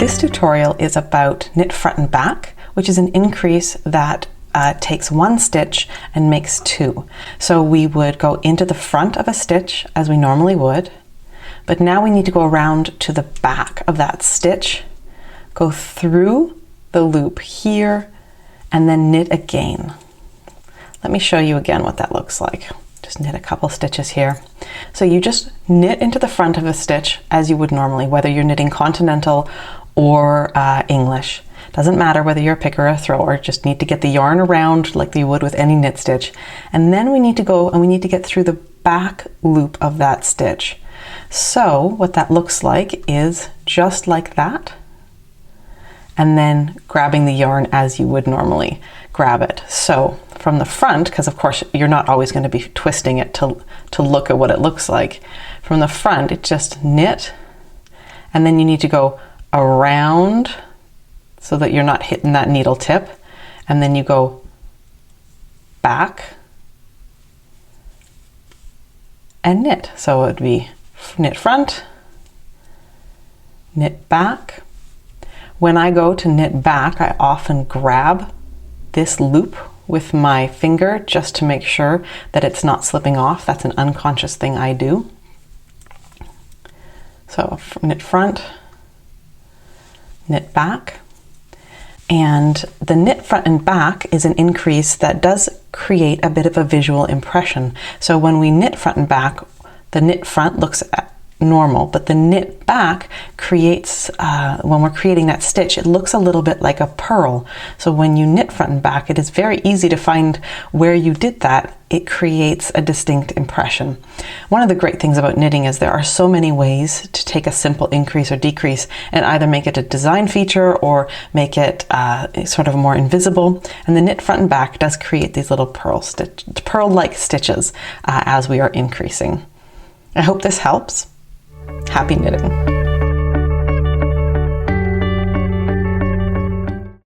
This tutorial is about knit front and back, which is an increase that takes one stitch and makes two. So we would go into the front of a stitch as we normally would, but now we need to go around to the back of that stitch, go through the loop here, and then knit again. Let me show you again what that looks like. Just knit a couple stitches here. So you just knit into the front of a stitch as you would normally, whether you're knitting continental or English. Doesn't matter whether you're a picker or a thrower, just need to get the yarn around like you would with any knit stitch. And then we need to go and we need to get through the back loop of that stitch. So what that looks like is just like that. And then grabbing the yarn as you would normally grab it. So from the front, because of course you're not always going to be twisting it to look at what it looks like. From the front, it just knit, and then you need to go around so that you're not hitting that needle tip, and then you go back and knit. So it would be knit front, knit back. When I go to knit back, I often grab this loop with my finger just to make sure that it's not slipping off. That's an unconscious thing I do. So knit front, knit back. And the knit front and back is an increase that does create a bit of a visual impression. So when we knit front and back, the knit front looks normal, but the knit back creates, when we're creating that stitch, it looks a little bit like a purl. So when you knit front and back, it is very easy to find where you did that. It creates a distinct impression. One of the great things about knitting is there are so many ways to take a simple increase or decrease and either make it a design feature or make it sort of more invisible. And the knit front and back does create these little purl-like stitches as we are increasing. I hope this helps. Happy knitting!